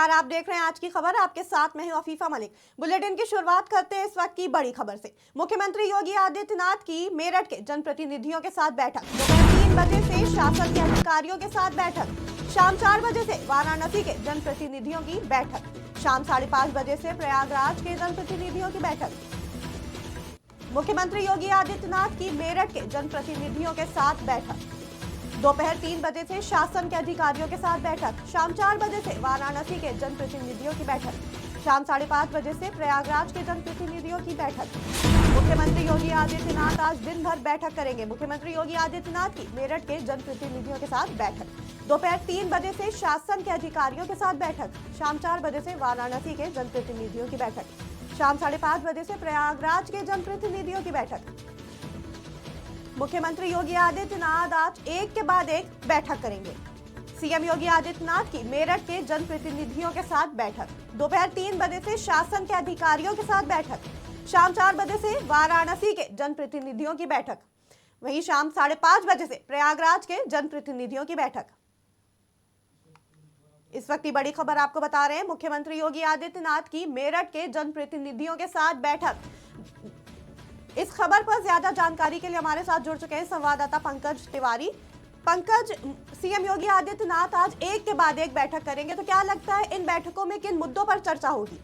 नमस्कार, आप देख रहे हैं आज की खबर। आपके साथ मैं हूं अफीफा मलिक। बुलेटिन की शुरुआत करते हैं इस वक्त की बड़ी खबर से। मुख्यमंत्री योगी आदित्यनाथ की मेरठ के जनप्रतिनिधियों के साथ बैठक। दोपहर 3 बजे से शासन के अधिकारियों के साथ बैठक। शाम 4 बजे से वाराणसी के जनप्रतिनिधियों की बैठक। शाम 5:30 बजे से प्रयागराज के जनप्रतिनिधियों की बैठक। मुख्यमंत्री योगी आदित्यनाथ की मेरठ के जनप्रतिनिधियों के साथ बैठक। दोपहर 3 बजे से शासन के अधिकारियों के साथ बैठक। शाम 4 बजे से वाराणसी के जनप्रतिनिधियों की बैठक। शाम 5:30 बजे से प्रयागराज के जनप्रतिनिधियों की बैठक। मुख्यमंत्री योगी आदित्यनाथ आज दिन भर बैठक करेंगे। मुख्यमंत्री योगी आदित्यनाथ की मेरठ के जनप्रतिनिधियों के साथ बैठक। दोपहर 3 बजे से शासन के अधिकारियों के साथ बैठक। शाम 4 बजे से वाराणसी के जनप्रतिनिधियों की बैठक। शाम 5:30 बजे से प्रयागराज के जनप्रतिनिधियों की बैठक। मुख्यमंत्री योगी आदित्यनाथ आज एक के बाद एक बैठक करेंगे। सीएम योगी आदित्यनाथ की मेरठ के जनप्रतिनिधियों के साथ बैठक। दोपहर 3 बजे से शासन के अधिकारियों के साथ बैठक। शाम 4 बजे से वाराणसी के जनप्रतिनिधियों की बैठक। वहीं शाम 5:30 बजे से प्रयागराज के जनप्रतिनिधियों की बैठक। इस वक्त की बड़ी खबर आपको बता रहे हैं, मुख्यमंत्री योगी आदित्यनाथ की मेरठ के जनप्रतिनिधियों के साथ बैठक। इस खबर पर ज्यादा जानकारी के लिए हमारे साथ जुड़ चुके हैं संवाददाता पंकज तिवारी। पंकज, सीएम योगी आदित्यनाथ आज एक के बाद एक बैठक करेंगे, तो क्या लगता है इन बैठकों में किन मुद्दों पर चर्चा होगी?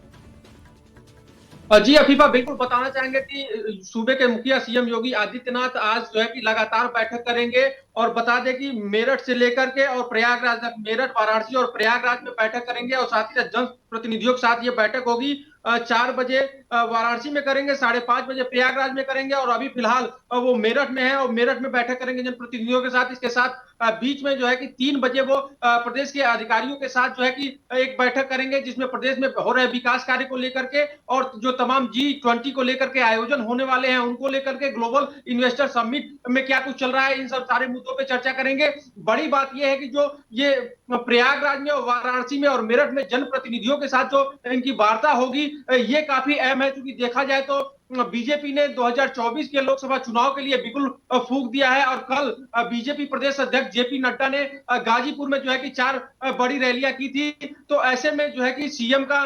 जी अफीफा, बिल्कुल बताना चाहेंगे कि सूबे के मुखिया सीएम योगी आदित्यनाथ आज जो है कि लगातार बैठक करेंगे और बता दें कि मेरठ से लेकर के और प्रयागराज तक, मेरठ, वाराणसी और प्रयागराज में बैठक करेंगे और साथ ही साथ जन प्रतिनिधियों के साथ ये बैठक होगी। 4 बजे वाराणसी में करेंगे, 5:30 बजे प्रयागराज में करेंगे और अभी फिलहाल वो मेरठ में है और मेरठ में बैठक करेंगे जनप्रतिनिधियों के साथ। इसके साथ बीच में जो है कि 3 बजे वो प्रदेश के अधिकारियों के साथ जो है कि एक बैठक करेंगे, जिसमें प्रदेश में हो रहे विकास कार्य को लेकर के और जो तमाम G20 को लेकर के आयोजन होने वाले हैं उनको लेकर के, ग्लोबल इन्वेस्टर समिट में क्या कुछ चल रहा है, इन सब सारे मुद्दों पे चर्चा करेंगे। बड़ी बात यह है कि जो ये प्रयागराज में और वाराणसी में और मेरठ में जनप्रतिनिधियों के साथ जो इनकी वार्ता होगी, ये काफी अहम है, क्योंकि देखा जाए तो बीजेपी ने 2024 के लोकसभा चुनाव के लिए बिल्कुल फूंक दिया है और कल बीजेपी प्रदेश अध्यक्ष जेपी नड्डा ने गाजीपुर में जो है कि 4 बड़ी रैलियां की थी। तो ऐसे में जो है कि सीएम का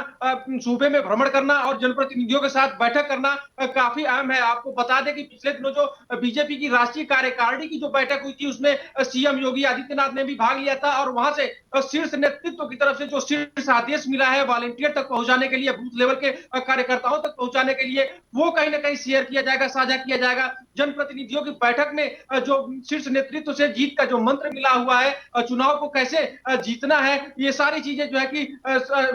सूबे में भ्रमण करना और जनप्रतिनिधियों के साथ बैठक करना काफी अहम है। आपको बता दें कि पिछले दिनों जो बीजेपी की राष्ट्रीय कार्यकारिणी की जो बैठक हुई थी उसमें सीएम योगी आदित्यनाथ ने भी भाग लिया था और वहां से शीर्ष नेतृत्व की तरफ से जो शीर्ष आदेश मिला है वॉलंटियर तक पहुंचाने के लिए, बूथ लेवल के कार्यकर्ताओं तक पहुंचाने के लिए, वो कहीं ना कहीं शेयर किया जाएगा, साझा किया जाएगा। जनप्रतिनिधियों की बैठक में जो शीर्ष नेतृत्व से जीत का जो मंत्र मिला हुआ है, चुनाव को कैसे जीतना है, ये सारी चीजें जो है कि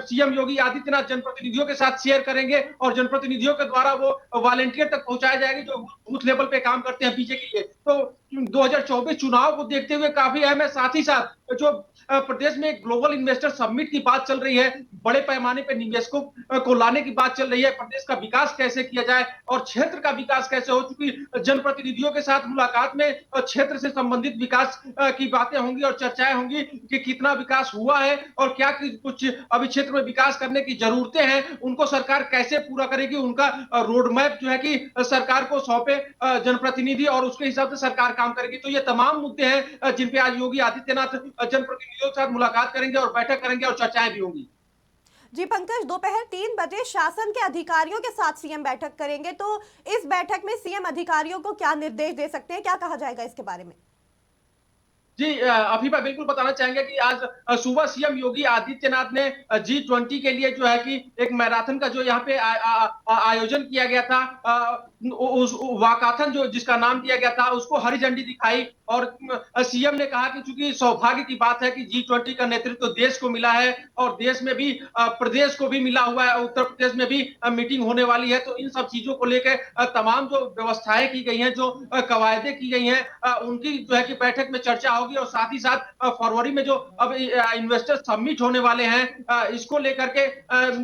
सीएम योगी आदित्यनाथ जनप्रतिनिधियों के साथ शेयर करेंगे और जनप्रतिनिधियों के द्वारा वो वॉलंटियर तक पहुंचाया जाएगी जो बूथ लेवल पे काम करते हैं बीजेपी के। तो 2024 चुनाव को देखते हुए काफी अहम है। साथ ही साथ जो प्रदेश में ग्लोबल इन्वेस्टर समिट की बात चल रही है, बड़े पैमाने पर निवेशकों को लाने की बात चल रही है, प्रदेश का विकास कैसे किया जाए और क्षेत्र का विकास कैसे हो, चूंकि जनप्रतिनिधियों के साथ मुलाकात में क्षेत्र से संबंधित विकास की बातें होंगी और चर्चाएं होंगी कि कितना विकास हुआ है और क्या कुछ अभी क्षेत्र में विकास करने की जरूरतें हैं, उनको सरकार कैसे पूरा करेगी, उनका रोड मैप जो है कि सरकार को सौंपे जनप्रतिनिधि और उसके हिसाब से सरकार काम करेगी। तो ये तमाम मुद्दे हैं जिन पे आज योगी आदित्यनाथ जनप्रतिनिधियों के साथ मुलाकात करेंगे और बैठक करेंगे और चर्चाएं भी होंगी। जी पंकज, दोपहर 3 बजे शासन के अधिकारियों के साथ सीएम बैठक करेंगे, तो इस बैठक में सीएम अधिकारियों को क्या निर्देश दे सकते हैं, क्या कहा जाएगा इसके बारे में? जी अफीफा, बिल्कुल बताना चाहेंगे कि आज सुबह सीएम योगी आदित्यनाथ ने G20 के लिए जो है कि एक मैराथन का जो यहाँ पे आयोजन किया गया था, उस वाकाथन जो जिसका नाम दिया गया था उसको हरी झंडी दिखाई और सीएम ने कहा कि चूंकि सौभाग्य की बात है कि G20 का नेतृत्व देश को मिला है और देश में भी प्रदेश को भी मिला हुआ है, उत्तर प्रदेश में भी मीटिंग होने वाली है, तो इन सब चीजों को लेकर तमाम जो व्यवस्थाएं की गई हैं, जो कवायदे की गई हैं, उनकी जो है कि बैठक में चर्चा होगी और साथ ही साथ फरवरी में जो अब इन्वेस्टर समिट होने वाले हैं, इसको लेकर के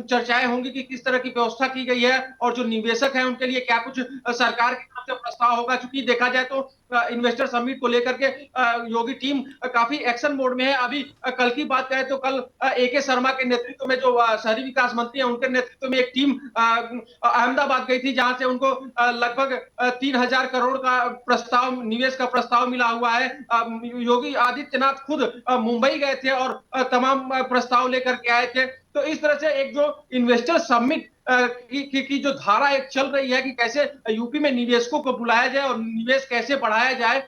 चर्चाएं होंगी कि किस तरह की व्यवस्था की गई है और जो निवेशक हैं उनके लिए क्या कुछ सरकार की तरफ से प्रस्ताव होगा। चूंकि देखा जाए तो इन्वेस्टर समिट को लेकर के योगी टीम काफी एक्शन मोड में है। अभी कल की बात करें तो कल AK शर्मा के नेतृत्व में जो शहरी विकास मंत्री हैं उनके नेतृत्व में एक टीम अहमदाबाद गई थी, जहां से उनको लगभग 3,000 करोड़ का प्रस्ताव, निवेश का प्रस्ताव मिला हुआ है। योगी आदित्यनाथ खुद मुंबई गए थे और तमाम प्रस्ताव लेकर के आए थे। तो इस तरह से एक जो इन्वेस्टर समिट की जो धारा एक चल रही है कि कैसे यूपी में निवेशकों को बुलाया जाए और निवेश कैसे बढ़ाया जाए,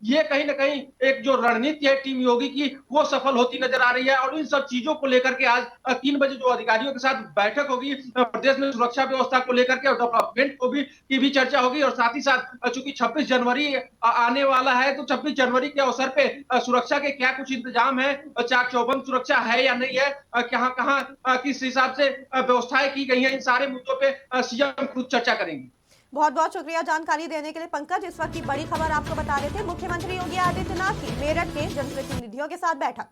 ये कहीं ना कहीं एक जो रणनीति है टीम योगी की वो सफल होती नजर आ रही है। और इन सब चीजों को लेकर के आज 3 बजे जो अधिकारियों के साथ बैठक होगी, प्रदेश में सुरक्षा व्यवस्था को लेकर के और डेवलपमेंट को भी की भी चर्चा होगी। और साथ ही साथ चूंकि 26 जनवरी आने वाला है, तो 26 जनवरी के अवसर पे सुरक्षा के क्या कुछ इंतजाम है, चाक चौबंद सुरक्षा है या नहीं है, कहां कहां किस हिसाब से व्यवस्थाएं की गई हैं, इन सारे मुद्दों पे सीएम खुद चर्चा करेंगे। बहुत बहुत शुक्रिया जानकारी देने के लिए पंकज। इस वक्त की बड़ी खबर आपको बता रहे थे, मुख्यमंत्री योगी आदित्यनाथ की मेरठ के जनप्रतिनिधियों के साथ बैठक।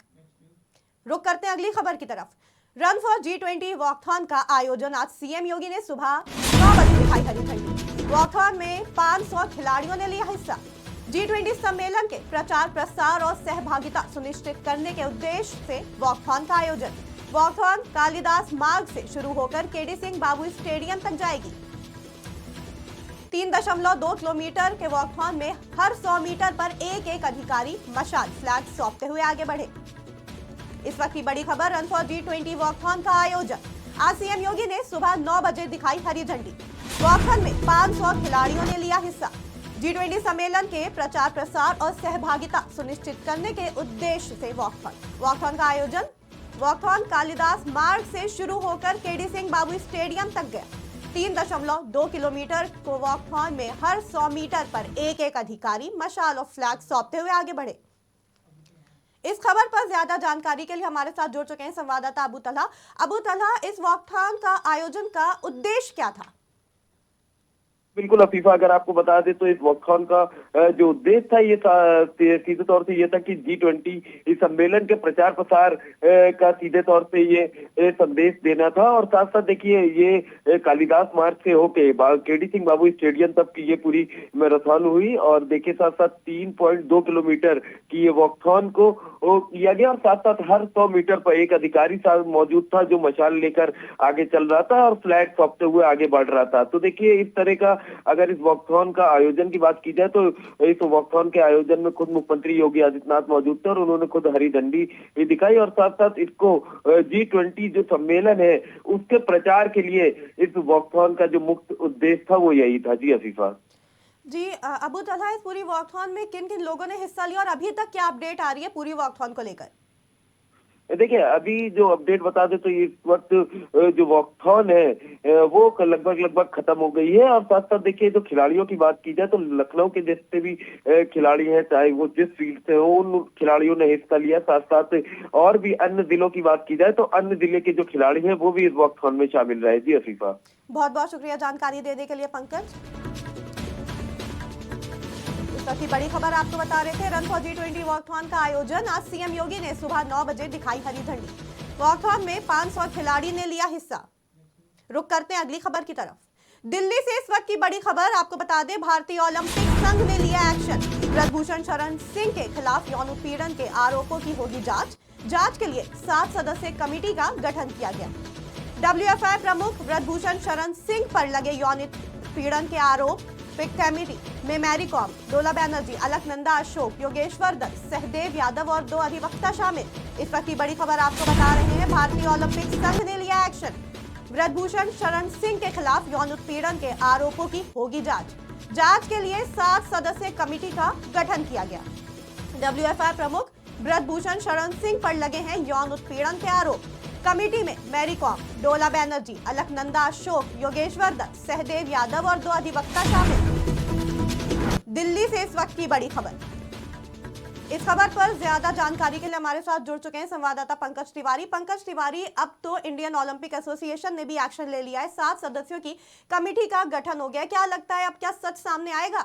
रुक करते हैं अगली खबर की तरफ। रन फॉर G20 वॉकथॉन का आयोजन आज सीएम योगी ने सुबह 9 बजे दिखाई हरी झंडी। वॉकथॉन में 500 खिलाड़ियों ने लिया हिस्सा। G20 सम्मेलन के प्रचार प्रसार और सहभागिता सुनिश्चित करने के उद्देश्य से वॉकथॉन का आयोजन। वॉकथॉन कालिदास मार्ग से शुरू होकर केडी सिंह बाबू स्टेडियम तक जाएगी। 3.2 किलोमीटर के वॉकथॉन में हर 100 मीटर पर एक एक अधिकारी मशाल फ्लैग सौंपते हुए आगे बढ़े। इस वक्त की बड़ी खबर, रन फॉर G20 वॉकथॉन का आयोजन। आज सीएम योगी ने सुबह 9 बजे दिखाई हरी झंडी। वॉकथॉन में 500 खिलाड़ियों ने लिया हिस्सा। G20 सम्मेलन के प्रचार प्रसार और सहभागिता सुनिश्चित करने के उद्देश्य से वॉकथॉन का आयोजन। वॉकथॉन कालिदास मार्ग से शुरू होकर केडी सिंह बाबू स्टेडियम तक गया। 3.2 किलोमीटर को वॉकथॉन में हर 100 मीटर पर एक एक अधिकारी मशाल और फ्लैग सौंपते हुए आगे बढ़े। इस खबर पर ज्यादा जानकारी के लिए हमारे साथ जुड़ चुके हैं संवाददाता अबू तलहा। अबू तलहा, इस वॉकथॉन का आयोजन का उद्देश्य क्या था? बिल्कुल अफीफा, अगर आपको बता दें तो इस वॉकथॉन का जो उद्देश्य था ये सीधे तौर से ये था कि G20 इस सम्मेलन के प्रचार प्रसार का सीधे तौर से ये संदेश देना था। और साथ साथ देखिए ये कालिदास मार्ग से होके केडी सिंह बाबू स्टेडियम तक की ये पूरी मैराथन हुई। और देखिए साथ साथ 3.2 किलोमीटर की ये वॉकथॉन को किया गया। और साथ साथ हर 100 मीटर पर एक अधिकारी साथ मौजूद था जो मशाल लेकर आगे चल रहा था और फ्लैग सौंपते हुए आगे बढ़ रहा था। तो देखिए इस तरह का अगर इस वॉकथॉन का आयोजन की बात की जाए तो इस वॉकथॉन के आयोजन में खुद मुख्यमंत्री योगी आदित्यनाथ मौजूद थे और उन्होंने खुद हरी झंडी दिखाई। और साथ साथ इसको G20 जो सम्मेलन है उसके प्रचार के लिए इस वॉकथॉन का जो मुख्य उद्देश्य था वो यही था। जी अफीफा। जी अबू तलहा, इस पूरी वॉकथॉन में किन किन लोगों ने हिस्सा लिया और अभी तक क्या अपडेट आ रही है पूरी वॉकथॉन को लेकर? देखिए अभी जो अपडेट बता दे तो इस वक्त जो वॉकथॉन है वो लगभग खत्म हो गई है। और साथ साथ देखिए जो खिलाड़ियों की बात की जाए तो लखनऊ के जितने भी खिलाड़ी हैं, चाहे वो जिस फील्ड से हो, उन खिलाड़ियों ने हिस्सा लिया। साथ साथ और भी अन्य जिलों की बात की जाए तो अन्य जिले के जो खिलाड़ी हैं वो भी इस वॉकथॉन में शामिल रहे। जी अफीफा, बहुत बहुत शुक्रिया जानकारी देने के लिए पंकज। की बड़ी खबर आपको बता रहे थे, रन फॉर G20 वॉकथॉन का आयोजन। आज सीएम योगी ने सुबह 9 बजे दिखाई हरी झंडी। वॉकथॉन में 500 खिलाड़ी ने लिया हिस्सा। रुक करते हैं अगली खबर की तरफ। दिल्ली से इस वक्त की बड़ी खबर आपको बता दें, भारतीय ओलंपिक संघ ने लिया एक्शन। ब्रजभूषण शरण सिंह के खिलाफ यौन उत्पीड़न के आरोपों की होगी जांच के लिए 7 सदस्यीय कमेटी का गठन किया गया। WFI प्रमुख ब्रजभूषण शरण सिंह पर लगे यौन उत्पीड़न के आरोप कमेटी में मैरी कॉम, डोला बनर्जी, अलकनंदा अशोक, योगेश्वर दत्त, सहदेव यादव और 2 अधिवक्ता शामिल। इस वक्त की बड़ी खबर आपको बता रहे हैं, भारतीय ओलंपिक संघ ने लिया एक्शन। ब्रजभूषण शरण सिंह के खिलाफ यौन उत्पीड़न के आरोपों की होगी जांच के लिए 7 सदस्यीय कमेटी का गठन किया गया। WFI प्रमुख ब्रजभूषण शरण सिंह पर लगे हैं यौन उत्पीड़न के आरोप। कमेटी में मैरी कॉम, डोला बनर्जी, अलकनंदा अशोक, योगेश्वर दत्त, सहदेव यादव और 2 अधिवक्ता शामिल। दिल्ली से इस वक्त की बड़ी खबर। इस खबर पर ज्यादा जानकारी के लिए हमारे साथ जुड़ चुके हैं संवाददाता पंकज तिवारी। पंकज तिवारी, अब तो इंडियन ओलंपिक एसोसिएशन ने भी एक्शन ले लिया है, 7 सदस्यों की कमेटी का गठन हो गया। क्या लगता है अब क्या सच सामने आएगा?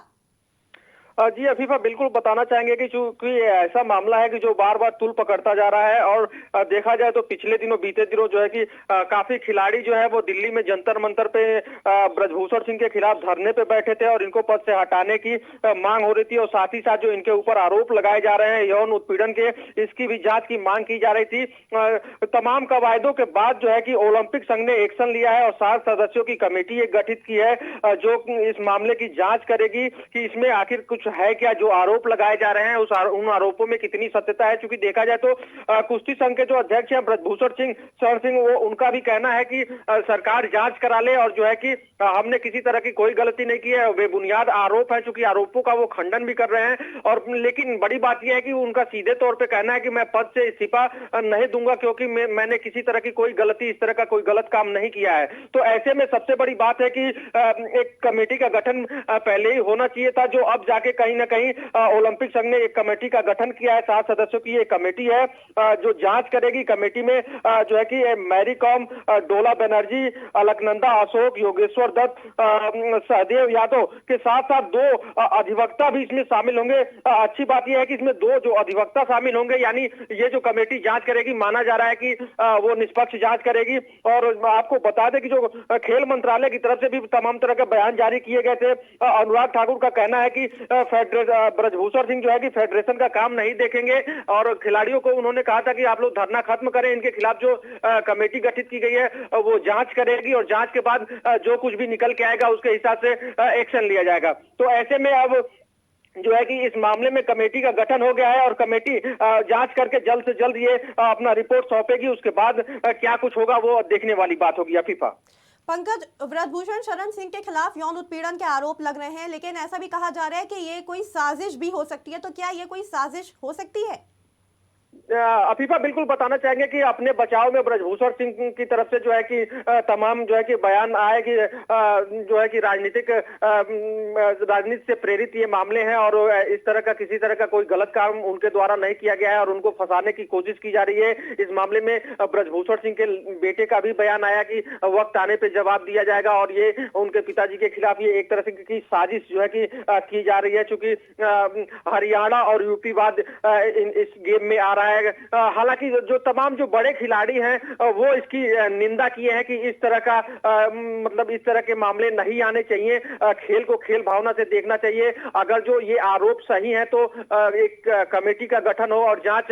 जी अफीफा, बिल्कुल बताना चाहेंगे कि चूंकि ऐसा मामला है कि जो बार बार तूल पकड़ता जा रहा है। और देखा जाए तो पिछले दिनों बीते दिनों जो है कि काफी खिलाड़ी जो है वो दिल्ली में जंतर मंतर पे ब्रजभूषण सिंह के खिलाफ धरने पे बैठे थे और इनको पद से हटाने की मांग हो रही थी। और साथ ही साथ जो इनके ऊपर आरोप लगाए जा रहे हैं यौन उत्पीड़न के, इसकी भी जांच की मांग की जा रही थी। तमाम कवायदों के बाद जो है कि ओलंपिक संघ ने एक्शन लिया है और 7 सदस्यों की कमेटी एक गठित की है जो इस मामले की जांच करेगी कि इसमें आखिर कुछ कुछ है क्या, जो आरोप लगाए जा रहे हैं उन आरोपों में कितनी सत्यता है। क्योंकि देखा जाए तो कुश्ती संघ के जो अध्यक्ष हैं ब्रजभूषण सिंह शरण सिंह, वो उनका भी कहना है कि सरकार जांच करा ले और जो है कि हमने किसी तरह की कोई गलती नहीं की है, बेबुनियाद आरोप है। चूंकि आरोपों का वो खंडन भी कर रहे हैं और लेकिन बड़ी बात यह है कि उनका सीधे तौर पे कहना है कि मैं पद से इस्तीफा नहीं दूंगा क्योंकि मैंने किसी तरह की कोई गलती, इस तरह का कोई गलत काम नहीं किया है। तो ऐसे में सबसे बड़ी बात है कि एक कमेटी का गठन पहले ही होना चाहिए था, जो अब जाके कहीं ना कहीं ओलंपिक संघ ने एक कमेटी का गठन किया है। 7 सदस्यों की ये कमेटी है जो जांच करेगी। कमेटी में जो है कि मैरी कॉम, डोला बनर्जी, अलकनंदा अशोक, योगेश्वर दत्त, सहदेव यादव के साथ साथ 2 अधिवक्ता भी इसमें शामिल होंगे। अच्छी बात यह है कि इसमें 2 जो अधिवक्ता शामिल होंगे, यानी ये जो कमेटी जांच करेगी, माना जा रहा है कि वो निष्पक्ष जांच करेगी। और आपको बता दें कि जो खेल मंत्रालय की तरफ से भी तमाम तरह के बयान जारी किए गए थे। अनुराग ठाकुर का कहना है कि ब्रजभूषण सिंह जो है कि फेडरेशन का काम नहीं देखेंगे और खिलाड़ियों को उन्होंने कहा था कि आप लोग धरना खत्म करें, इनके खिलाफ जो कमेटी गठित की गई है वो जांच करेगी और जांच के बाद जो कुछ भी निकल के आएगा उसके हिसाब से एक्शन लिया जाएगा। तो ऐसे में अब जो है कि इस मामले में कमेटी का गठन हो गया है और कमेटी जांच करके जल्द से जल्द ये अपना रिपोर्ट सौंपेगी। उसके बाद क्या कुछ होगा वो देखने वाली बात होगी। अफीफा। पंकज, ब्रजभूषण शरण सिंह के खिलाफ यौन उत्पीड़न के आरोप लग रहे हैं, लेकिन ऐसा भी कहा जा रहा है कि ये कोई साजिश भी हो सकती है। तो क्या ये कोई साजिश हो सकती है? अफीफा बिल्कुल बताना चाहेंगे कि अपने बचाव में ब्रजभूषण सिंह की तरफ से जो है कि तमाम जो है कि बयान आए कि जो है कि राजनीति से प्रेरित ये मामले हैं और इस तरह का किसी तरह का कोई गलत काम उनके द्वारा नहीं किया गया है और उनको फंसाने की कोशिश की जा रही है। इस मामले में ब्रजभूषण सिंह के बेटे का भी बयान आया कि वक्त आने पे जवाब दिया जाएगा और ये उनके पिताजी के खिलाफ ये एक तरह से की साजिश जो है कि की जा रही है। चूंकि हरियाणा और यूपी बाद इस गेम में आ रहा है। हालांकि जो तमाम जो बड़े खिलाड़ी हैं वो इसकी निंदा किए हैं कि इस तरह का मतलब इस तरह के मामले नहीं आने चाहिए। खेल को खेल भावना से देखना चाहिए। अगर जो ये आरोप सही है तो एक कमेटी का गठन हो और जांच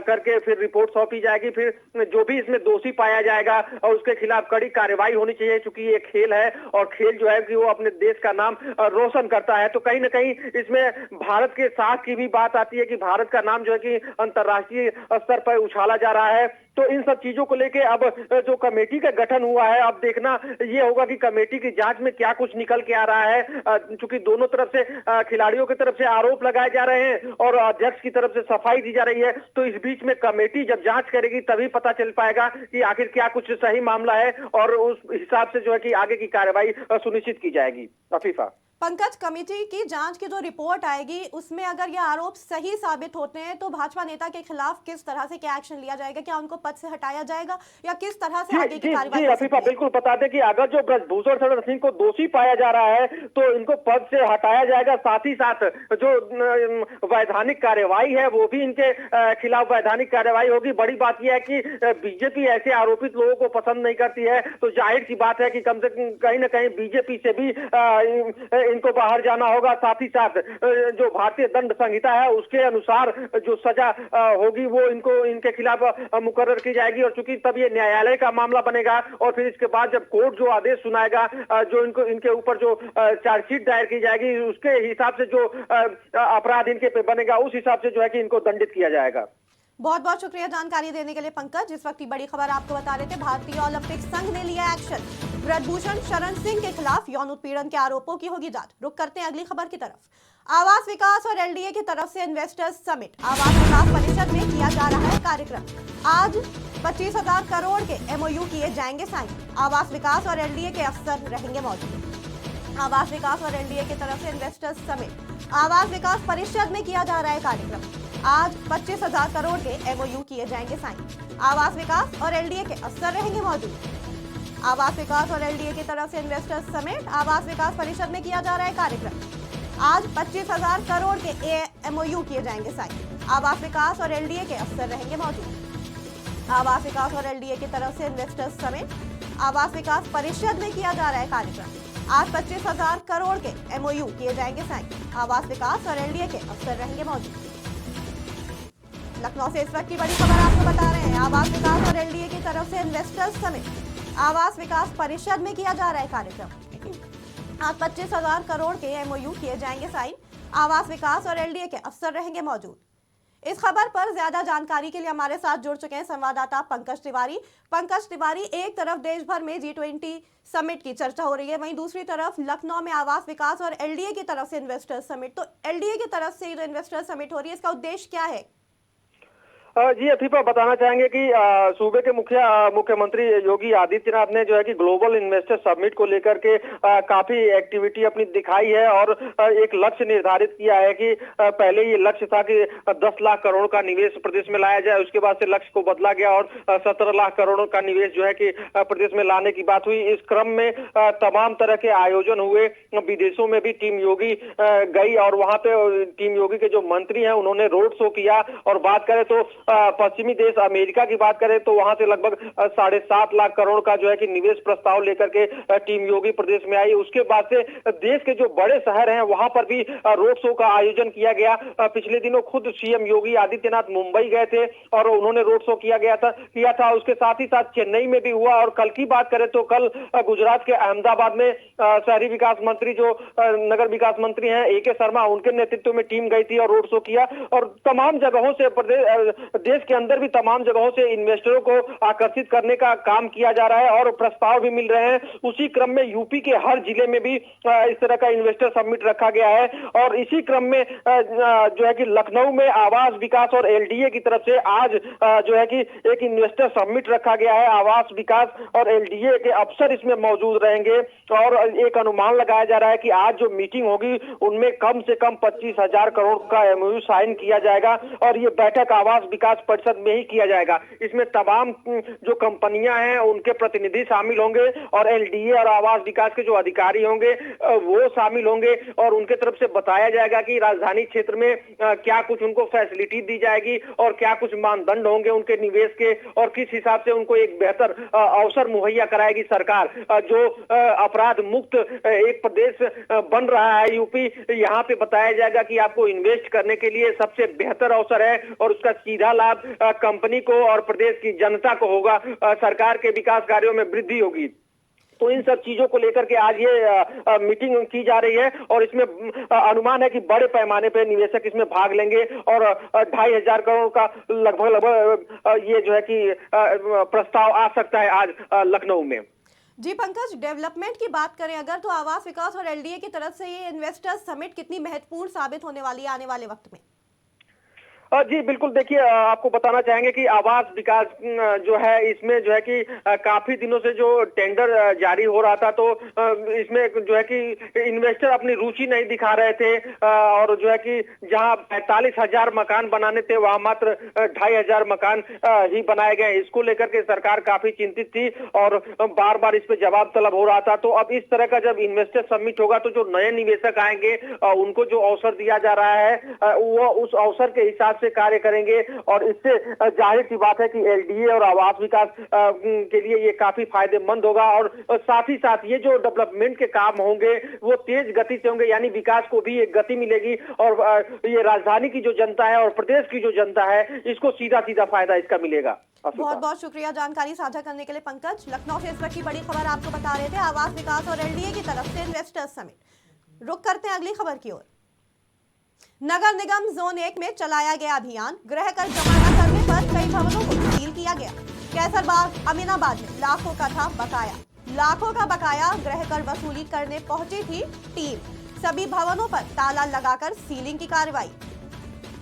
करके फिर रिपोर्ट सौंपी जाएगी। फिर जो भी इसमें दोषी पाया जाएगा और उसके खिलाफ कड़ी कार्रवाई होनी चाहिए। चूंकि ये खेल है और खेल जो है कि वो अपने देश का नाम रोशन करता है। तो कहीं ना कहीं इसमें भारत के साथ की भी बात आती है कि भारत का नाम जो है कि अंतर्राष्ट्रीय स्तर पर उछाला जा रहा है। तो इन सब चीजों को लेके अब जो कमेटी का गठन हुआ है, अब देखना ये होगा कि कमेटी की जांच में क्या कुछ निकल के आ रहा है। क्योंकि दोनों तरफ से खिलाड़ियों की तरफ से आरोप लगाए जा रहे हैं और अध्यक्ष की तरफ से सफाई दी जा रही है। तो इस बीच में कमेटी जब जांच करेगी तभी पता चल पाएगा कि आखिर क्या कुछ सही मामला है और उस हिसाब से जो है कि आगे की कार्रवाई सुनिश्चित की जाएगी। अफीफा। पंकज, कमेटी की जांच की जो रिपोर्ट आएगी उसमें अगर ये आरोप सही साबित होते हैं तो भाजपा नेता के खिलाफ किस तरह से क्या एक्शन लिया जाएगा? क्या उनको पद से हटाया जाएगा या किस तरह से आगे की कार्रवाई? अफीफा बिल्कुल बता दें कि अगर जो ब्रजभूषण शरण सिंह को दोषी पाया जा रहा है तो इनको पद से हटाया जाएगा। साथ ही साथ जो वैधानिक कार्यवाही है वो भी इनके खिलाफ वैधानिक कार्यवाही होगी। बड़ी बात यह है कि बीजेपी ऐसे आरोपित लोगों को पसंद नहीं करती है। तो जाहिर सी बात है कि कम से कम कहीं ना कहीं बीजेपी से भी इनको बाहर जाना होगा। साथ ही साथ जो भारतीय दंड संहिता है उसके अनुसार जो सजा होगी वो इनके खिलाफ मुकर्रर की जाएगी। और चूंकि तब ये न्यायालय का मामला बनेगा और फिर इसके बाद जब कोर्ट जो आदेश सुनाएगा, जो इनके ऊपर जो चार्जशीट दायर की जाएगी उसके हिसाब से जो अपराध इनके पे बनेगा उस हिसाब से जो है कि इनको दंडित किया जाएगा। बहुत बहुत शुक्रिया जानकारी देने के लिए पंकज। इस वक्त की बड़ी खबर आपको बता रहे थे, भारतीय ओलंपिक संघ ने लिया एक्शन। ब्रजभूषण शरण सिंह के खिलाफ यौन उत्पीड़न के आरोपों की होगी जांच। रुक करते हैं अगली खबर की तरफ। आवास विकास और एलडीए की तरफ से इन्वेस्टर्स समिट आवास विकास परिषद में किया जा रहा है कार्यक्रम। आज 25,000 करोड़ के एमओयू किए जाएंगे साइन। आवास विकास और एलडीए के अफसर रहेंगे मौजूद। आवास विकास और एलडीए की तरफ से इन्वेस्टर्स समिट आवास विकास परिषद में किया जा रहा है कार्यक्रम। आज 25,000 करोड़ के एमओयू किए जाएंगे साइन। आवास विकास और एलडीए के अफसर रहेंगे मौजूद। आवास विकास और एलडीए की तरफ से इन्वेस्टर्स समिट आवास विकास परिषद में किया जा रहा है कार्यक्रम। आज 25,000 करोड़ के एमओयू किए जाएंगे साइन। आवास विकास और एलडीए के अफसर रहेंगे मौजूद। आवास विकास और एलडीए की तरफ से इन्वेस्टर्स समिट आवास विकास परिषद में किया जा रहा है कार्यक्रम। आज 25,000 करोड़ के एमओयू किए जाएंगे साइन। आवास विकास और एलडीए के अफसर रहेंगे मौजूद। लखनऊ से इस वक्त की बड़ी खबर आपको बता रहे हैं। आवास विकास और एलडीए की तरफ से इन्वेस्टर्स समिट आवास विकास परिषद में किया जा रहा है कार्यक्रम। आज 25,000 करोड़ के एमओयू किए जाएंगे साइन। आवास विकास और एलडीए के अफसर रहेंगे मौजूद। इस खबर पर ज्यादा जानकारी के लिए हमारे साथ जुड़ चुके हैं संवाददाता पंकज तिवारी। पंकज तिवारी, एक तरफ देश भर में G20 समिट की चर्चा हो रही है, वहीं दूसरी तरफ लखनऊ में आवास विकास और एलडीए की तरफ से इन्वेस्टर्स समिट। तो एलडीए की तरफ से जो इन्वेस्टर्स समिट हो रही है, इसका उद्देश्य क्या है? जी अफीफा, बताना चाहेंगे कि सूबे के मुख्यमंत्री योगी आदित्यनाथ ने जो है कि ग्लोबल इन्वेस्टर समिट को लेकर के काफी एक्टिविटी अपनी दिखाई है और एक लक्ष्य निर्धारित किया है कि पहले ये लक्ष्य था कि 10 लाख करोड़ का निवेश प्रदेश में लाया जाए। उसके बाद से लक्ष्य को बदला गया और 17 लाख करोड़ का निवेश जो है कि प्रदेश में लाने की बात हुई। इस क्रम में तमाम तरह के आयोजन हुए, विदेशों में भी टीम योगी गई और वहां पे टीम योगी के जो मंत्री हैं उन्होंने रोड शो किया। और बात करें तो पश्चिमी देश अमेरिका की बात करें तो वहां से लगभग 7.5 लाख करोड़ का जो है कि निवेश प्रस्ताव लेकर के टीम योगी प्रदेश में आई। उसके बाद से देश के जो बड़े शहर हैं वहां पर भी रोड शो का आयोजन किया गया। पिछले दिनों खुद सीएम योगी आदित्यनाथ मुंबई गए थे और उन्होंने रोड शो किया था। उसके साथ ही साथ चेन्नई में भी हुआ। और कल की बात करें तो कल गुजरात के अहमदाबाद में शहरी विकास मंत्री जो नगर विकास मंत्री हैं AK शर्मा, उनके नेतृत्व में टीम गई थी और रोड शो किया। और तमाम जगहों से देश के अंदर भी तमाम जगहों से इन्वेस्टरों को आकर्षित करने का काम किया जा रहा है और प्रस्ताव भी मिल रहे हैं। उसी क्रम में यूपी के हर जिले में भी इस तरह का इन्वेस्टर समिट रखा गया है। और इसी क्रम में जो है कि लखनऊ में आवास विकास और एलडीए की तरफ से आज जो है कि एक इन्वेस्टर समिट रखा गया है। आवास विकास और एलडीए के अफसर इसमें मौजूद रहेंगे और एक अनुमान लगाया जा रहा है कि आज जो मीटिंग होगी उनमें कम से कम 25,000 करोड़ का MOU साइन किया जाएगा और ये बैठक आवास विकास परिषद में ही किया जाएगा। इसमें तमाम जो कंपनियां हैं उनके प्रतिनिधि शामिल होंगे और एलडीए और आवास विकास के जो अधिकारी होंगे वो शामिल होंगे और उनके तरफ से बताया जाएगा कि राजधानी क्षेत्र में क्या कुछ उनको फैसिलिटी दी जाएगी और क्या कुछ मानदंड होंगे उनके निवेश के और किस हिसाब से उनको एक बेहतर अवसर मुहैया कराएगी सरकार। जो अपराध मुक्त एक प्रदेश बन रहा है यूपी, यहाँ पे बताया जाएगा कि आपको इन्वेस्ट करने के लिए सबसे बेहतर अवसर है और उसका सीधा लाभ कंपनी को और प्रदेश की जनता को होगा। सरकार के विकास कार्यों में वृद्धि होगी। तो इन सब चीजों को लेकर के आज ये मीटिंग की जा रही है और इसमें अनुमान है कि बड़े पैमाने पर निवेशक इसमें भाग लेंगे और 2,500 करोड़ का लगभग ये जो है कि प्रस्ताव आ सकता है आज लखनऊ में। जी पंकज, डेवलपमेंट की बात करें अगर तो आवास विकास और एलडीए की तरफ से ये इन्वेस्टर्स समिट कितनी महत्वपूर्ण साबित होने वाली है आने वाले वक्त में? जी बिल्कुल, देखिए आपको बताना चाहेंगे कि आवास विकास जो है इसमें जो है कि काफी दिनों से जो टेंडर जारी हो रहा था तो इसमें जो है कि इन्वेस्टर अपनी रुचि नहीं दिखा रहे थे और जो है कि जहां 45,000 मकान बनाने थे वहां मात्र 2,500 मकान ही बनाए गए। इसको लेकर के सरकार काफी चिंतित थी और बार बार इस पे जवाब तलब हो रहा था। तो अब इस तरह का जब इन्वेस्टर समिट होगा तो जो नए निवेशक आएंगे उनको जो अवसर दिया जा रहा है वो उस अवसर के हिसाब से कार्य करेंगे और इससे जाहिर सी बात है कि एलडीए और आवास विकास के लिए ये काफी फायदेमंद होगा। और साथ ही साथ ये जो डेवलपमेंट के काम होंगे वो तेज गति से होंगे, यानी विकास को भी एक गति मिलेगी और ये राजधानी की जो जनता है और प्रदेश की जो जनता है इसको सीधा सीधा फायदा इसका मिलेगा। बहुत बहुत शुक्रिया जानकारी साझा करने के लिए पंकज। लखनऊ से इस वक्त की बड़ी खबर आपको बता रहे थे, आवास विकास और एलडीए की तरफ से इन्वेस्टर्स समिट। रुक करते हैं अगली खबर की ओर। नगर निगम जोन 1 में चलाया गया अभियान, गृह कर जमा न करने पर कई भवनों को सील किया गया। कैसरबाग अमीनाबाद में लाखों का था बकाया, लाखों का बकाया गृह कर वसूली करने पहुंची थी टीम। सभी भवनों पर ताला लगाकर सीलिंग की कार्रवाई।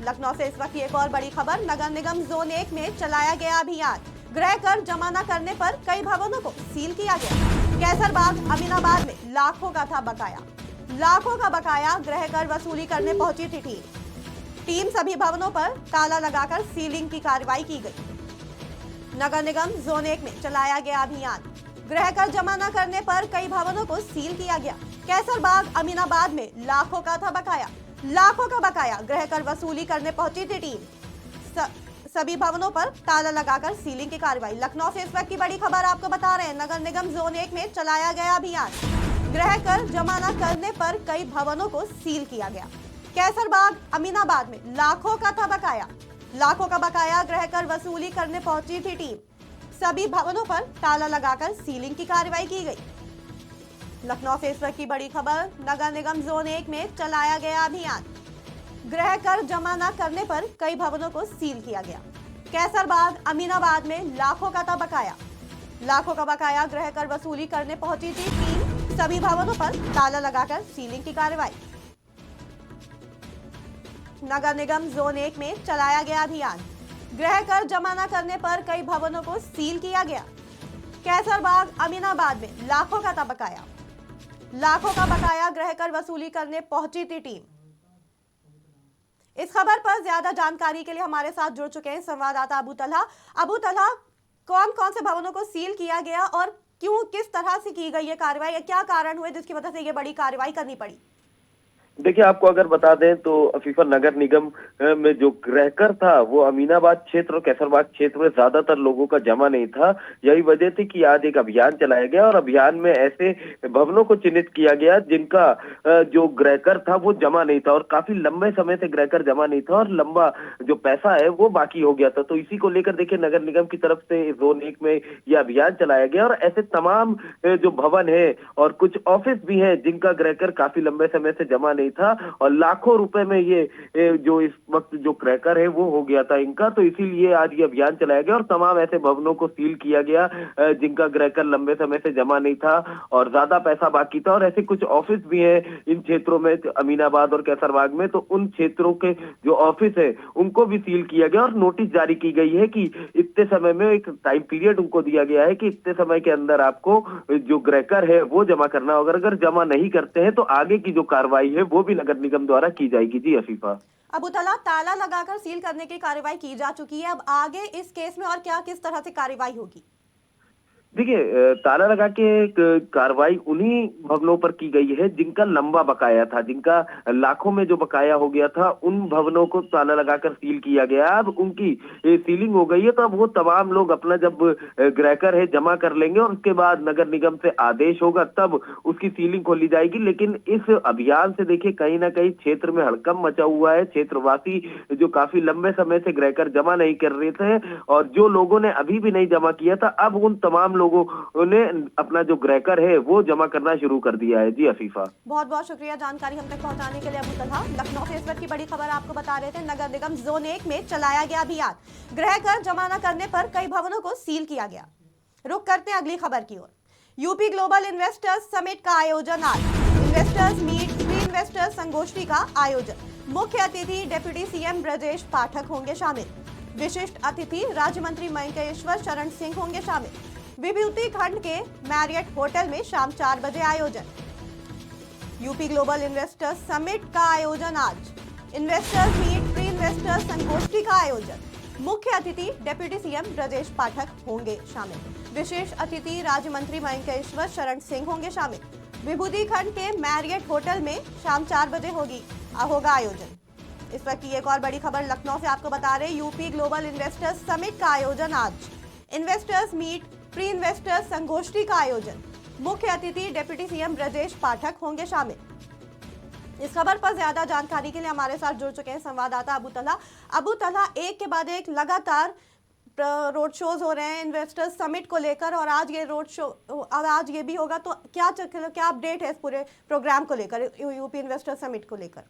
लखनऊ से इस वक्त एक और बड़ी खबर, नगर निगम जोन 1 में चलाया गया अभियान, गृह कर जमा न करने पर कई भवनों को सील किया गया। कैसरबाग अमीनाबाद में लाखों का था बकाया, लाखों का बकाया गृह कर वसूली करने पहुंची थी टीम। सभी भवनों पर ताला लगाकर सीलिंग की कार्रवाई की गई। नगर निगम जोन 1 में चलाया गया अभियान, गृह कर जमा न करने पर कई भवनों को सील किया गया। कैसरबाग अमीनाबाद में लाखों का था बकाया, लाखों का बकाया गृह कर वसूली करने पहुंची थी टीम। सभी भवनों पर ताला लगाकर सीलिंग की कार्रवाई। लखनऊ से इस वक्त की बड़ी खबर आपको बता रहे हैं, नगर निगम जोन 1 में चलाया गया अभियान, गृह कर जमा न करने पर कई भवनों को सील किया गया। कैसरबाग अमीनाबाद में लाखों का था बकाया, लाखों का बकाया गृह कर वसूली करने पहुंची थी टीम। सभी भवनों पर ताला लगाकर सीलिंग की कार्रवाई की गई। लखनऊ से इस वक्त की बड़ी खबर, नगर निगम जोन 1 में चलाया गया अभियान, गृह कर जमा न करने पर कई भवनों को सील किया गया। कैसरबाग, अमीनाबाद में लाखों का था बकाया। लाखों का बकाया गृह कर वसूली करने पहुंची थी टीम। सभी भवनों पर ताला लगाकर सीलिंग की कार्रवाई। नगर निगम जोन 1 में चलाया गया अभियान। गृह कर जमा न करने पर कई भवनों को सील किया गया। कैसरबाग, अमीनाबाद में लाखों का था बकाया। लाखों का बकाया गृह कर वसूली करने पहुंची थी टीम। इस खबर पर ज्यादा जानकारी के लिए हमारे साथ जुड़ चुके हैं संवाददाता अबू तलहा। अबू तलहा, कौन कौन से भवनों को सील किया गया और क्यों, किस तरह से की गई ये कार्रवाई, क्या कारण हुए जिसकी वजह से ये बड़ी कार्रवाई करनी पड़ी? देखिए, आपको अगर बता दें तो अफीफा नगर निगम में जो गृहकर था वो अमीनाबाद क्षेत्र और कैसरबाग क्षेत्र में ज्यादातर लोगों का जमा नहीं था। यही वजह थी कि आज एक अभियान चलाया गया और अभियान में ऐसे भवनों को चिन्हित किया गया जिनका जो गृहकर था वो जमा नहीं था और काफी लंबे समय से गृहकर जमा नहीं था और लंबा जो पैसा है वो बाकी हो गया था। तो इसी को लेकर देखिए नगर निगम की तरफ से जोन 1 में यह अभियान चलाया गया और ऐसे तमाम जो भवन है और कुछ ऑफिस भी है जिनका गृहकर काफी लंबे समय से जमा नहीं था और लाखों रुपए में ये जो इस वक्त जो क्रैकर है वो हो गया था इनका। तो इसीलिए आज ये अभियान चलाया गया और तमाम ऐसे भवनों को सील किया गया जिनका क्रैकर लंबे समय से जमा नहीं था और ज्यादा पैसा बाकी था। और ऐसे कुछ ऑफिस भी हैं इन क्षेत्रों में, अमीनाबाद और कैसरबाग में, तो उन क्षेत्रों के जो ऑफिस है उनको भी सील किया गया और नोटिस जारी की गई है कि इतने समय में, एक टाइम पीरियड उनको दिया गया है कि इतने समय के अंदर आपको जो क्रैकर है वो जमा करना होगा। अगर जमा नहीं करते हैं तो आगे की जो कार्रवाई है वो भी नगर निगम द्वारा की जाएगी। जी अफीफा। अबू तलहा, ताला लगाकर सील करने की कार्रवाई की जा चुकी है, अब आगे इस केस में और क्या, किस तरह से कार्रवाई होगी? देखिए, ताला लगा के कार्रवाई उन्हीं भवनों पर की गई है जिनका लंबा बकाया था, जिनका लाखों में जो बकाया हो गया था, उन भवनों को ताला लगाकर सील किया गया। अब उनकी सीलिंग हो गई है तो अब वो तमाम लोग अपना जब ग्रहकर है जमा कर लेंगे और उसके बाद नगर निगम से आदेश होगा तब उसकी सीलिंग खोली जाएगी। लेकिन इस अभियान से देखिए कहीं ना कहीं क्षेत्र में हड़कंप मचा हुआ है। क्षेत्रवासी जो काफी लंबे समय से ग्रहकर जमा नहीं कर रहे थे और जो लोगों ने अभी भी नहीं जमा किया था, अब उन तमाम लोगों ने अपना जो ग्रहकर है वो जमा करना शुरू कर दिया है। जी अफीफा, बहुत बहुत शुक्रिया जानकारी हम तक पहुंचाने के लिए अबू तलहा। लखनऊ से इस वक्त की बड़ी खबर आपको बता रहे थे। नगर निगम जोन 1 में चलाया गया अभियान। गृह कर जमा न करने पर कई भवनों को सील किया गया। रुक करते हैं अगली खबर की ओर। यूपी ग्लोबल इन्वेस्टर्स समिट का आयोजन आज। इन्वेस्टर्स मीट, प्री इन्वेस्टर्स संगोष्ठी का आयोजन। मुख्य अतिथि डिप्टी सीएम ब्रजेश पाठक होंगे शामिल। विशिष्ट अतिथि राज्य मंत्री मयंकेश्वर शरण सिंह होंगे शामिल। विभूति खंड के मैरियट होटल में शाम 4 बजे आयोजन। यूपी ग्लोबल इन्वेस्टर्स समिट का आयोजन आज। इन्वेस्टर्स मीट, प्री इन्वेस्टर्स संगोष्ठी का आयोजन। मुख्य अतिथि डिप्टी सीएम ब्रजेश पाठक होंगे शामिल। विशेष अतिथि राज्य मंत्री मयंकेश्वर शरण सिंह होंगे शामिल। विभूति खंड के मैरियट होटल में शाम 4 बजे होगा आयोजन। इस वक्त की एक और बड़ी खबर लखनऊ से आपको बता रहे, यूपी ग्लोबल इन्वेस्टर्स समिट का आयोजन आज। इन्वेस्टर्स मीट, प्री इन्वेस्टर्स संगोष्ठी का आयोजन। मुख्य अतिथि डिप्टी सीएम ब्रजेश पाठक होंगे शामिल। इस खबर पर ज्यादा जानकारी के लिए हमारे साथ जुड़ चुके हैं संवाददाता अबू तलहा। अबू तलहा, एक के बाद एक लगातार रोड शोज हो रहे हैं इन्वेस्टर्स समिट को लेकर और आज ये रोड शो, आज ये भी होगा, तो क्या अपडेट है इस पूरे प्रोग्राम को लेकर, यूपी इन्वेस्टर्स समिट को लेकर?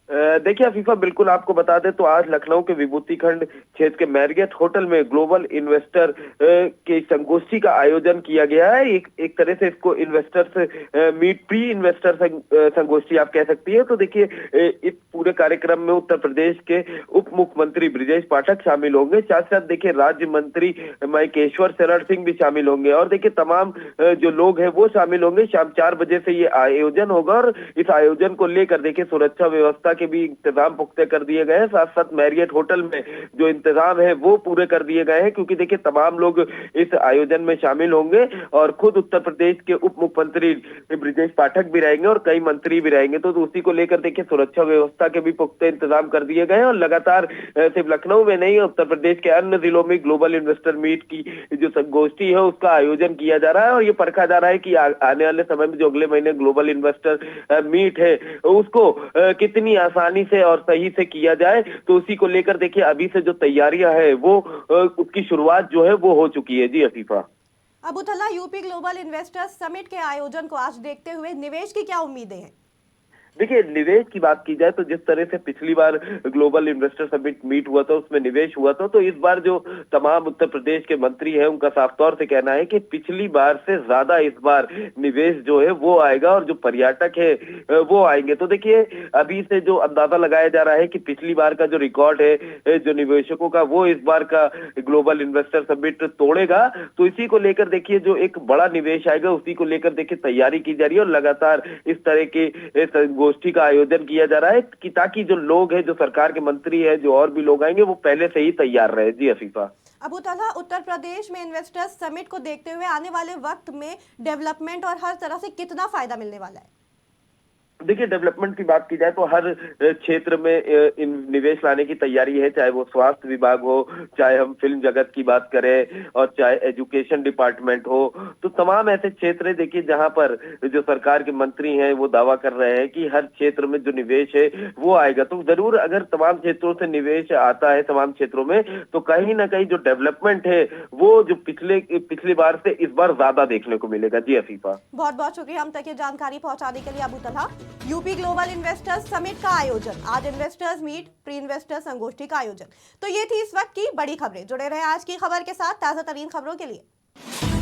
देखिए अफीफा, बिल्कुल आपको बता दें तो आज लखनऊ के विभूति खंड क्षेत्र के मैरियट होटल में ग्लोबल इन्वेस्टर के संगोष्ठी का आयोजन किया गया है। एक तरह से इसको इन्वेस्टर्स मीट, प्री इन्वेस्टर संगोष्ठी आप कह सकती है। तो देखिए इस पूरे कार्यक्रम में उत्तर प्रदेश के उप मुख्यमंत्री ब्रजेश पाठक शामिल होंगे, साथ साथ देखिए राज्य मंत्री मयंकेश्वर शरण सिंह भी शामिल होंगे और देखिए तमाम जो लोग हैं वो शामिल होंगे। शाम 4 बजे से ये आयोजन होगा और इस आयोजन को लेकर देखिए सुरक्षा व्यवस्था के भी इंतजाम पुख्ते कर दिए गए हैं। साथ साथ मैरियट होटल में जो इंतजाम है वो पूरे कर दिए गए हैं क्योंकि देखिए तमाम लोग इस आयोजन में शामिल होंगे और खुद उत्तर प्रदेश के उप मुख्यमंत्री ब्रजेश पाठक भी रहेंगे और कई मंत्री भी रहेंगे। तो उसी को लेकर देखिए सुरक्षा व्यवस्था के भी पुख्ते इंतजाम कर दिए गए हैं और लगातार सिर्फ लखनऊ में नहीं, उत्तर प्रदेश के अन्य जिलों में ग्लोबल इन्वेस्टर मीट की जो संगोष्ठी है उसका आयोजन किया जा रहा है और ये परखा जा रहा है कि आने वाले समय में जो अगले महीने ग्लोबल इन्वेस्टर मीट है उसको कितनी आसानी से और सही से किया जाए। तो उसी को लेकर देखिए अभी से जो तैयारियां है वो उसकी शुरुआत जो है वो हो चुकी है। जी Afifa. Abu Talha, UP global investors summit के आयोजन को आज देखते हुए निवेश की क्या उम्मीदें हैं? देखिए, निवेश की बात की जाए तो जिस तरह से पिछली बार ग्लोबल इन्वेस्टर समिट मीट हुआ था, उसमें निवेश हुआ था, तो इस बार जो तमाम उत्तर प्रदेश के मंत्री हैं, उनका साफ तौर से कहना है कि पिछली बार से ज्यादा इस बार निवेश जो है वो आएगा और जो पर्यटक है वो आएंगे। तो देखिए, अभी से जो अंदाजा लगाया जा रहा है कि पिछली बार का जो रिकॉर्ड है जो निवेशकों का, वो इस बार का ग्लोबल इन्वेस्टर समिट तोड़ेगा। तो इसी को लेकर देखिए, जो एक बड़ा निवेश आएगा उसी को लेकर देखिए तैयारी की जा रही है और लगातार इस तरह की गोष्ठी का आयोजन किया जा रहा है कि ताकि जो लोग हैं, जो सरकार के मंत्री हैं, जो और भी लोग आएंगे, वो पहले से ही तैयार रहे। जी अफीफा। अबू तलहा, उत्तर प्रदेश में इन्वेस्टर्स समिट को देखते हुए आने वाले वक्त में डेवलपमेंट और हर तरह से कितना फायदा मिलने वाला है? देखिए, डेवलपमेंट की बात की जाए तो हर क्षेत्र में निवेश लाने की तैयारी है, चाहे वो स्वास्थ्य विभाग हो, चाहे हम फिल्म जगत की बात करें और चाहे एजुकेशन डिपार्टमेंट हो। तो तमाम ऐसे क्षेत्र है देखिए जहां पर जो सरकार के मंत्री हैं वो दावा कर रहे हैं कि हर क्षेत्र में जो निवेश है वो आएगा। तो जरूर अगर तमाम क्षेत्रों से निवेश आता है तमाम क्षेत्रों में, तो कहीं ना कहीं जो डेवलपमेंट है वो जो पिछली बार से इस बार ज्यादा देखने को मिलेगा। जी अफीफा, बहुत बहुत शुक्रिया हम तक ये जानकारी पहुंचाने के लिए Abu Talha. UP global investors summit का आयोजन, आज इन्वेस्टर्स मीट, प्री इन्वेस्टर संगोष्ठी का आयोजन। तो ये थी इस वक्त की बड़ी खबरें। जुड़े रहे आज की खबर के साथ ताजा तरीन खबरों के लिए।